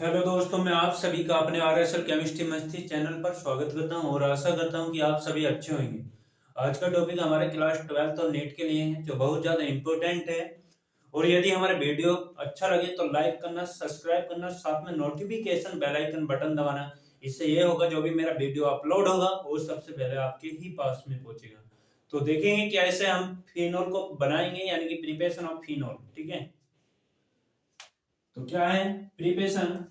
Hello दोस्तों, मैं आप सभी का अपने आरएसएल केमिस्ट्री मस्ती चैनल पर स्वागत करता हूं और आशा करता हूं कि आप सभी अच्छे होंगे। आज का टॉपिक हमारे क्लास 12th और नीट के लिए है, जो बहुत ज़्यादा इम्पोर्टेंट है। और यदि हमारा वीडियो अच्छा लगे तो लाइक करना, सब्सक्राइब करना, साथ में नोटिफिकेशन बेल आइकन बटन दबाना। इससे ये होगा जो भी मेरा वीडियो अपलोड होगा वो सबसे पहले आपके ही पास में पहुंचेगा। तो देखेंगे कैसे हम फिनोल को बनाएंगे, यानी कि प्रिपरेशन ऑफ फिनोल। ठीक है, तो क्या है preparation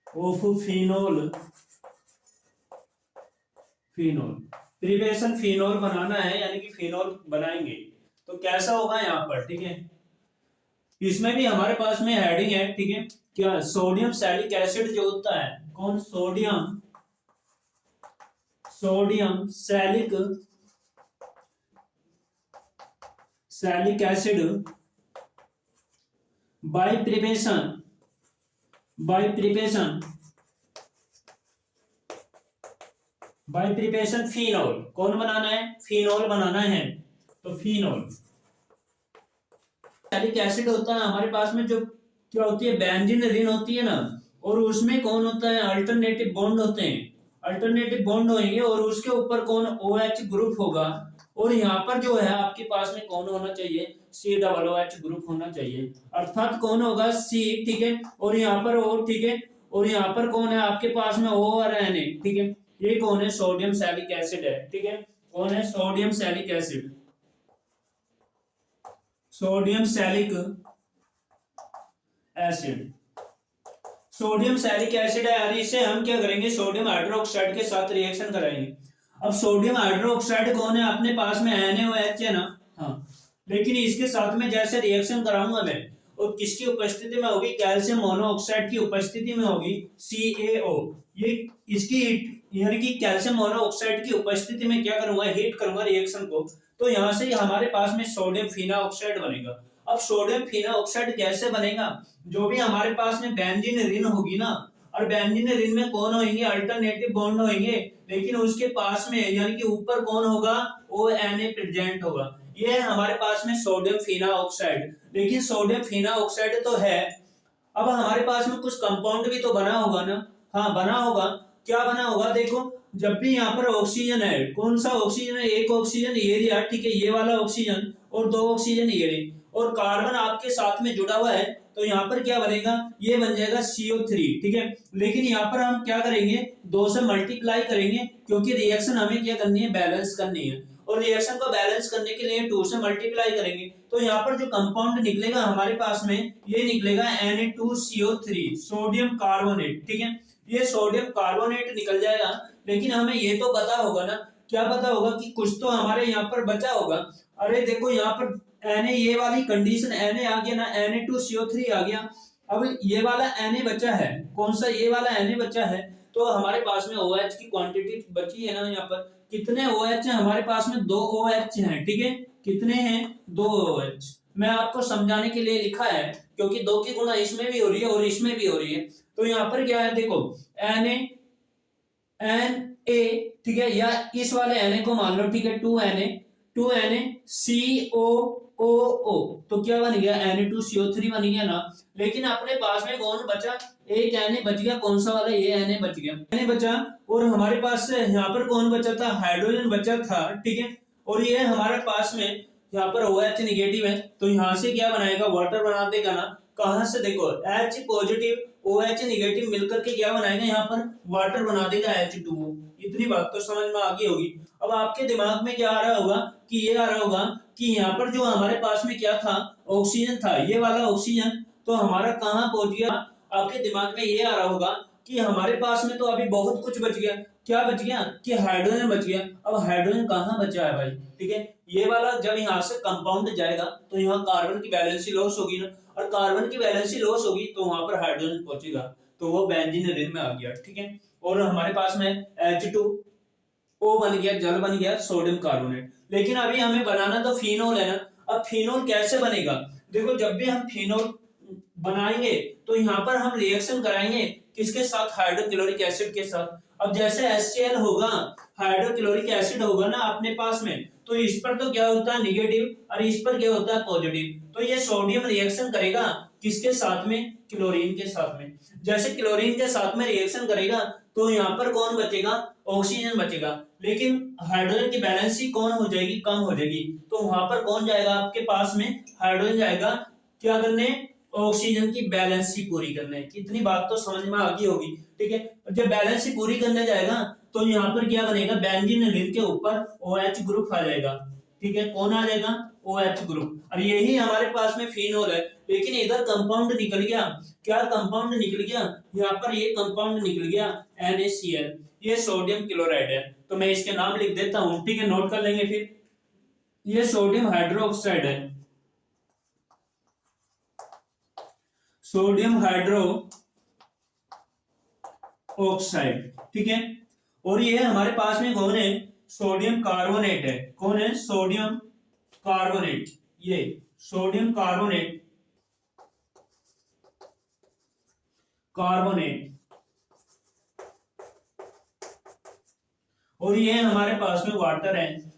of phenol. Phenol preparation phenol बनाना है, यानी कि फिनोल बनाएंगे। तो कैसा होगा यहाँ पर, ठीक है। इसमें भी हमारे पास में हेडिंग है, ठीक है। क्या सोडियम सैलिक एसिड जो होता है, कौन? Sodium sodium salic salic acid by preparation by preparation phenol. कौन बनाना है? फिनोल बनाना है। तो फिनोल सैलिक एसिड होता है हमारे पास में, जो क्या होती है, बेंजीन रिंग होती है ना, और उसमें कौन होता है, अल्टरनेटिव बॉन्ड होते हैं। अल्टरनेटिव बॉन्ड होंगे और उसके ऊपर कौन, OH ग्रुप होगा। और यहाँ पर जो है आपके पास में कौन होना चाहिए, COOH ग्रुप होना चाहिए। अर्थात कौन होगा, C, ठीक है। और यहाँ पर O, ठीक है। और यहाँ पर कौन है आपके पास में, O और Na, ठीक है। ये कौन है, सोडियम सैलिक एसिड है, ठीक है। कौन है, sodium salic acid. Sodium salic acid sodium salic acid है यार। इसे हम क्या करेंगे, सोडियम हाइड्रोक्साइड के साथ रिएक्शन कराएंगे। अब सोडियम हाइड्रोक्साइड कौन है अपने पास में, NaOH है ना। हाँ, लेकिन इसके साथ में जैसे रिएक्शन कराऊंगा मैं, और किसकी उपस्थिति में होगी, कैल्शियम मोनोऑक्साइड की उपस्थिति में होगी, CaO। ये इसकी यानी कि कैल्शियम मोनोऑक्साइड की उपस्थिति में क्या करूंगा, हीट करूंगा रिएक्शन को। तो यहां से हमारे पास में सोडियम फिनाऑक्साइड बनेगा। अब सोडियम फिनाऑक्साइड कैसे बनेगा, जो भी हमारे पास में बेंजीन रिंग होगी ना, और बेंजीन रिंग में कौन होंगे, अल्टरनेटिव बॉन्ड होंगे, लेकिन उसके पास में यानी कि ऊपर कौन होगा, ONA प्रेजेंट होगा। ये है हमारे पास में सोडियम फिनाऑक्साइड। लेकिन सोडियम फिनाऑक्साइड तो है, अब हमारे पास में कुछ कंपाउंड भी तो बना होगा ना। हाँ, बना होगा। क्या बना होगा, देखो, जब भी यहाँ पर ऑक्सीजन है, कौन सा ऑक्सीजन है, एक ऑक्सीजन ये रहा, ठीक है, ये वाला ऑक्सीजन, और दो ऑक्सीजन ये रहे, और कार्बन आपके साथ में जुड़ा हुआ है। तो यहाँ पर क्या बनेगा, ये बन जाएगा CO3, ठीक है। लेकिन यहाँ पर हम क्या करेंगे, 2 से मल्टीप्लाई करेंगे, क्योंकि रिएक्शन हमें क्या करनी है, बैलेंस करनी है। और रिएक्शन को बैलेंस करने के लिए 2 से मल्टीप्लाई करेंगे। तो यहाँ पर जो कंपाउंड निकलेगा हमारे पास में, ये निकलेगा Na2CO3, सोडियम कार्बोनेट, ठीक है। ये सोडियम कार्बोनेट निकल जाएगा। लेकिन हमें ये तो पता होगा ना, क्या पता होगा कि कुछ तो हमारे यहाँ पर बचा होगा। अरे देखो, यहाँ पर Na, ये वाली कंडीशन Na आ गया ना, Na2CO3 आ गया। अब ये वाला Na बचा है, कौन सा, ये वाला Na बचा है। तो हमारे पास में OH की क्वांटिटी बची है ना, यहाँ पर कितने OH हैं हमारे पास में, 2 OH हैं, ठीक है। कितने हैं, 2 OH। मैं आपको समझाने के लिए लिखा है, क्योंकि 2 की गुणा इसमें भी हो रही है और इसमें भी हो रही है। तो यहाँ पर क्या है, देखो, Na, ठीक है, या इस वाले Na को मान लो, ठीक है, 2Na COOO। तो क्या बन गया, Na2CO3 बन गया ना। लेकिन अपने पास में कौन बचा, एक Na बच गया, कौन सा वाला, ये Na बच गया, Na बचा। और हमारे पास से यहाँ पर कौन बचा था, हाइड्रोजन बचा था, ठीक है। और ये हमारे पास में यहाँ पर OH निगेटिव है, तो यहाँ से क्या बनाएगा, वाटर बना देगा ना। कहां से, देखो, H पॉजिटिव OH निगेटिव मिलकर के क्या बनाएगा, यहाँ पर वाटर बना देगा, H2O। इतनी बात तो समझ में आ गई होगी। अब आपके दिमाग में क्या आ रहा होगा, कि ये आ रहा होगा कि यहाँ पर जो हमारे पास में क्या था, ऑक्सीजन था, ये वाला ऑक्सीजन, तो हमारा कहाँ पहुंच गया। आपके दिमाग में ये आ रहा होगा कि हमारे पास में तो अभी बहुत कुछ बच गया। क्या बच गया, कि हाइड्रोजन बच गया। अब हाइड्रोजन कहाँ बचा है भाई, ठीक है। ये वाला जब यहाँ से कंपाउंड जाएगा तो यहाँ कार्बन की वैलेंसी लॉस होगी ना, और कार्बन की वैलेंसी लॉस होगी तो वहां पर हाइड्रोजन पहुंचेगा, तो वो बेंजीन रिंग में आ गया, ठीक है। और हमारे पास में H2O बन गया, जल बन गया, सोडियम कार्बोनेट। लेकिन अभी हमें बनाना तो फिनोल है ना। अब फिनोल कैसे बनेगा, देखो, जब भी हम फिनोल बनाएंगे तो यहाँ पर हम रिएक्शन कराएंगे, किसके साथ, हाइड्रोक्लोरिक एसिड के साथ। अब जैसे HCl होगा, हाइड्रोक्लोरिक एसिड होगा ना अपने पास में, तो इस पर तो क्या होता है निगेटिव और इस पर क्या होता है पॉजिटिव। तो ये सोडियम रिएक्शन करेगा किसके साथ में, क्लोरीन के साथ में। जैसे क्लोरीन के साथ में रिएक्शन करेगा तो यहाँ पर कौन बचेगा, ऑक्सीजन बचेगा, लेकिन हाइड्रोजन की बैलेंसी कौन हो जाएगी, कम हो जाएगी। तो वहां पर कौन जाएगा आपके पास में, हाइड्रोजन जाएगा क्या करने, ऑक्सीजन की बैलेंसी पूरी करने। इतनी बात तो समझ में आ गई होगी, ठीक है। जब बैलेंसी पूरी करने जाएगा तो यहाँ पर क्या बनेगा, बेंजीन रिंग के ऊपर OH ग्रुप आ जाएगा, ठीक है। कौन आ जाएगा, OH ग्रुप। और यही हमारे पास में फिनोल है, लेकिन इधर कंपाउंड निकल गया, क्या कंपाउंड निकल गया, यहाँ पर ये कंपाउंड निकल गया NaCl, ये सोडियम क्लोराइड है। तो मैं इसके नाम लिख देता हूं, ठीक है, नोट कर लेंगे फिर। ये सोडियम हाइड्रोक्साइड है, सोडियम हाइड्रो ऑक्साइड, ठीक है। और ये हमारे पास में कौन है, सोडियम कार्बोनेट है। कौन है, सोडियम कार्बोनेट, ये सोडियम कार्बोनेट, कार्बोनेट। और ये हमारे पास में वाटर है,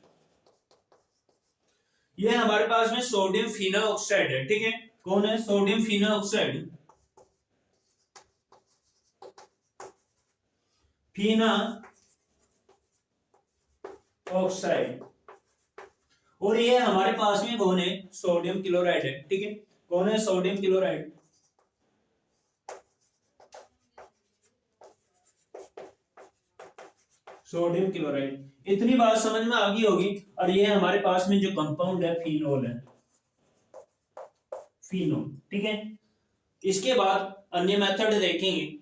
ये हमारे पास में सोडियम फिनोऑक्साइड है, ठीक है। कौन है, सोडियम फिनोऑक्साइड, फीना ऑक्साइड। और ये हमारे पास में कौन है, सोडियम क्लोराइड है, ठीक है। कौन है, सोडियम क्लोराइड। Sodium chloride. इतनी बात समझ में आ गई होगी। और ये हमारे पास में जो कंपाउंड है फिनोल है, फिनोल, ठीक है। इसके बाद अन्य मेथड देखेंगे।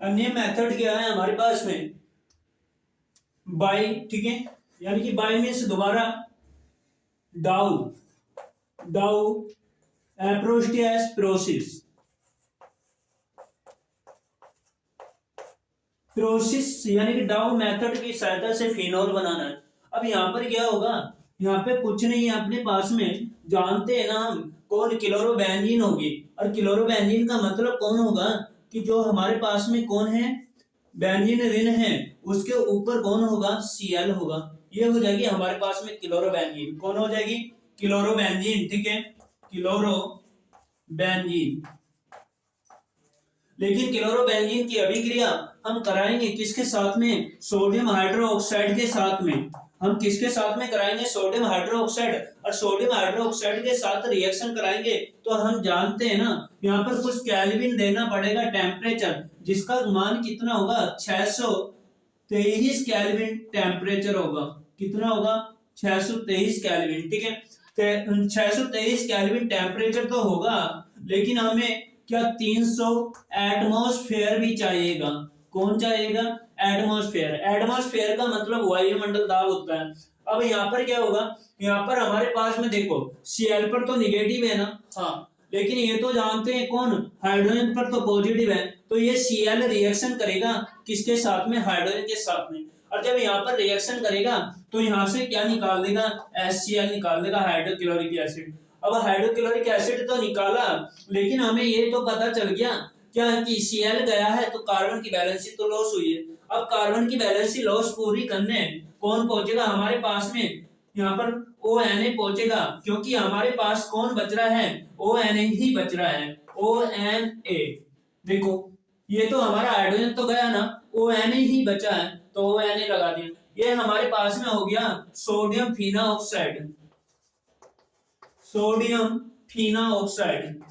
अन्य मेथड क्या है हमारे पास में, बाई, ठीक है। यानी कि बाई मीन्स दोबारा, डाउ, डाउ एप्रोस्टियस प्रोसेस, प्रोसेस यानी कि डाउ मेथड की सहायता से फिनोल बनाना है। अब यहाँ पर क्या होगा, यहाँ पे कुछ नहीं है अपने पास में, जानते हैं ना हम, कौन, क्लोरोबेंजीन होगी। और क्लोरोबेंजीन का मतलब कौन होगा, कि जो हमारे पास में कौन है, बेंजीन रिंग है, उसके ऊपर कौन होगा, Cl होगा। ये हो जाएगी हमारे पास में क्लोरोबेंजीन। कौन हो जाएगी, क्लोरोबेंजीन, ठीक है, क्लोरोबेंजीन। लेकिन क्लोरोबेंजीन की अभिक्रिया हम कराएंगे किसके साथ में, सोडियम हाइड्रोक्साइड के साथ में। हम किसके साथ में कराएंगे, सोडियम हाइड्रोक्साइड। और सोडियम हाइड्रोक्साइड के साथ रिएक्शन कराएंगे तो हम जानते हैं ना, यहाँ पर कुछ केल्विन देना पड़ेगा टेम्परेचर, जिसका मान कितना होगा, 623 केल्विन टेम्परेचर होगा। कितना होगा, 623 केल्विन, ठीक है। 623 केल्विन टेम्परेचर तो होगा, लेकिन हमें क्या 300 एटमॉस्फेयर भी चाहिएगा। कौन चाहिएगा, एटमॉस्फेयर। एटमॉस्फेयर का मतलब वायुमंडल दाब होता है। अब यहाँ पर क्या होगा, यहाँ पर हमारे पास में देखो, Cl पर तो निगेटिव है ना, हाँ, लेकिन ये तो जानते हैं कौन, हाइड्रोजन पर तो पॉजिटिव है। तो ये Cl रिएक्शन करेगा किसके साथ में, हाइड्रोजन के साथ में। और जब यहाँ पर रिएक्शन करेगा तो यहाँ से क्या निकाल देगा, HCl निकाल देगा, हाइड्रोक्लोरिक एसिड। अब हाइड्रोक्लोरिक एसिड तो निकाला, लेकिन हमें ये तो पता चल गया क्या, कि Cl गया है तो कार्बन की बैलेंसी तो लॉस हुई है। अब कार्बन की बैलेंसी लॉस पूरी करने कौन पहुंचेगा हमारे पास में, यहाँ पर ONA पहुंचेगा, क्योंकि हमारे पास कौन बच रहा है, ONA ही बच रहा है, ONA। देखो ये तो हमारा हाइड्रोजन तो गया ना, ONA ही बचा है, तो ONA लगा दिया। ये हमारे पास में हो गया सोडियम फिनोऑक्साइड, सोडियम फिनोऑक्साइड।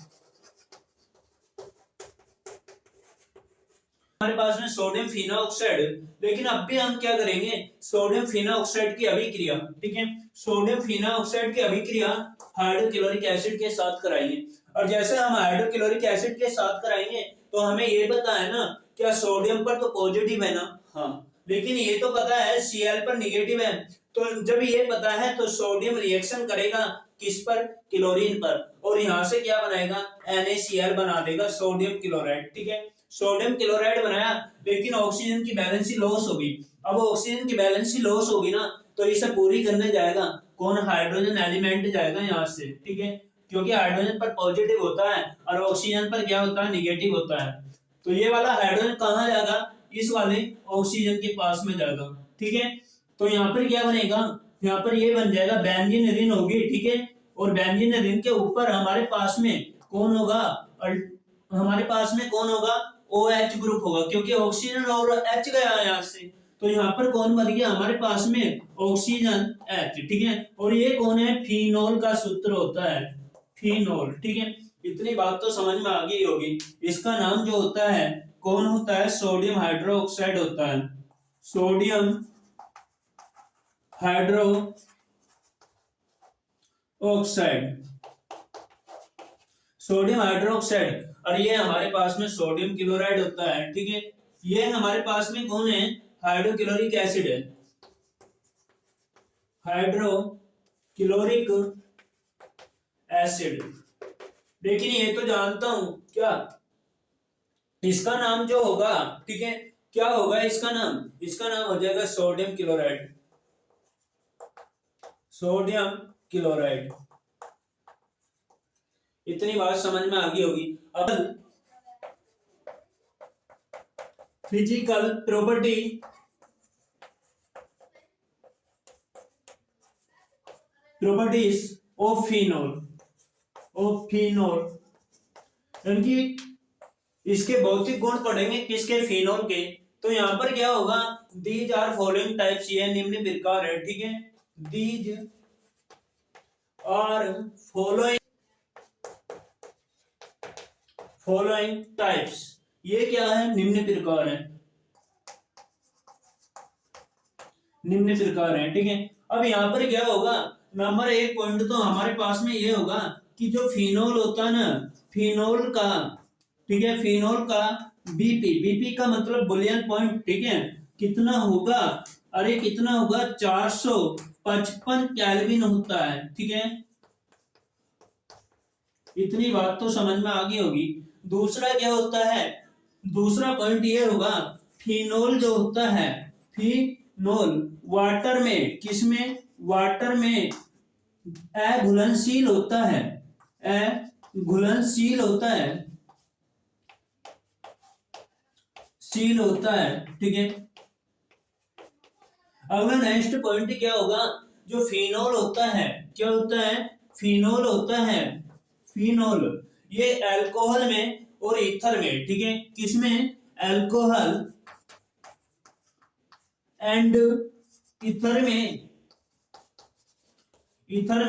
हमारे पास में सोडियम फिनोऑक्साइड। लेकिन अब भी हम क्या करेंगे, सोडियम फिनोऑक्साइड की अभिक्रिया, ठीक है, सोडियम फिनोऑक्साइड की अभिक्रिया हाइड्रोक्लोरिक एसिड के साथ कराएंगे। और जैसे हम हाइड्रोक्लोरिक एसिड के साथ कराएंगे तो हमें ये पता है ना, क्या सोडियम पर तो पॉजिटिव है ना, हाँ, लेकिन ये तो पता है Cl पर निगेटिव है। तो जब ये पता है तो सोडियम रिएक्शन करेगा किस पर, क्लोरीन पर, और यहाँ से क्या बनाएगा, NaCl बना देगा, सोडियम क्लोराइड, ठीक है। सोडियम क्लोराइड बनाया, लेकिन ऑक्सीजन की बैलेंसी लॉस होगी। अब ऑक्सीजन की बैलेंसी लॉस होगी ना, तो इसे पूरी करने जाएगा कौन, हाइड्रोजन एलिमेंट जाएगा यहाँ से, ठीक है, क्योंकि हाइड्रोजन पर पॉजिटिव होता है और ऑक्सीजन पर क्या होता है, निगेटिव होता है। तो ये वाला हाइड्रोजन कहाँ जाएगा, इस वाले ऑक्सीजन के पास में जाएगा, ठीक है। तो यहाँ पर क्या बनेगा, यहाँ पर ये बन जाएगा बेंजीन रिंग होगी, ठीक है। और बेंजीन रिंग के ऊपर हमारे पास में कौन होगा, हमारे पास में कौन होगा, OH ग्रुप होगा, क्योंकि ऑक्सीजन और H गया यहाँ से। तो यहाँ पर कौन बन गया हमारे पास में, ऑक्सीजन H, ठीक है। और ये कौन है, फिनोल का सूत्र होता है, फिनोल, ठीक है। इतनी बात तो समझ में आ गई होगी। इसका नाम जो होता है कौन होता है, सोडियम हाइड्रोक्साइड होता है, sodium hydro oxide, sodium hydroxide. और ये हमारे पास में सोडियम क्लोराइड होता है, ठीक है। ये हमारे पास में कौन है, हाइड्रोक्लोरिक एसिड है, हाइड्रोक्लोरिक एसिड। लेकिन ये तो जानता हूं क्या, इसका नाम जो होगा, ठीक है, क्या होगा इसका नाम, इसका नाम हो जाएगा सोडियम क्लोराइड, सोडियम क्लोराइड। इतनी बात समझ में आ गई होगी। अब फिजिकल प्रॉपर्टीज ऑफ फिनोल, यानी इसके भौतिक गुण पढ़ेंगे किसके, फिनोल के। तो यहां पर क्या होगा, दीज आर फॉलोइंग टाइप्स, ये निम्न प्रकार है, ठीक है। दीज आर फॉलोइंग टाइप्स, ये क्या है, निम्न प्रकार है, निम्न प्रकार है, ठीक है। अब यहाँ पर क्या होगा, नंबर 1 पॉइंट तो हमारे पास में ये होगा कि जो फिनोल होता है ना, फिनोल का, ठीक है, फिनोल का बीपी का मतलब बुलियन पॉइंट, ठीक है, कितना होगा, अरे कितना होगा, 455 केल्विन होता है, ठीक है। इतनी बात तो समझ में आ गई होगी। दूसरा क्या होता है, दूसरा पॉइंट ये होगा, फिनोल जो होता है, फिनोल वाटर में, किसमें, वाटर में अघुलनशील होता है, अघुलनशील होता है, शील होता है, ठीक है। अगला नेक्स्ट पॉइंट क्या होगा, जो फिनोल होता है, क्या होता है, फिनोल होता है, फिनोल ये अल्कोहल में और ईथर में, ठीक है, किसमें, अल्कोहल एंड ईथर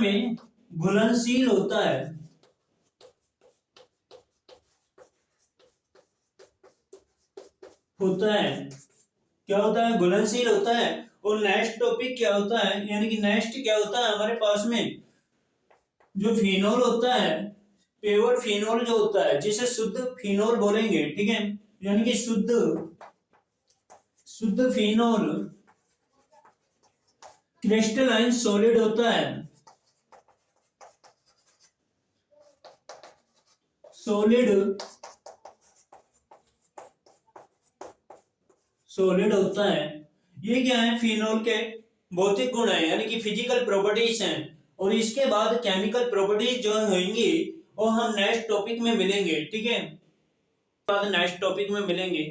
में घुलनशील होता है, क्या होता है, घुलनशील होता है। और नेक्स्ट टॉपिक क्या होता है, यानी कि नेक्स्ट क्या होता है हमारे पास में, जो फिनोल होता है, प्योर फिनोल जो होता है, जिसे शुद्ध फिनोल बोलेंगे, ठीक है, यानी कि शुद्ध फिनोल क्रिस्टलाइन सॉलिड होता है, सॉलिड होता है। ये क्या है, फिनोल के भौतिक गुण है, यानी कि फिजिकल प्रॉपर्टीज हैं। और इसके बाद केमिकल प्रॉपर्टीज जो होंगी वो हम नेक्स्ट टॉपिक में मिलेंगे, ठीक है, बाद नेक्स्ट टॉपिक में मिलेंगे।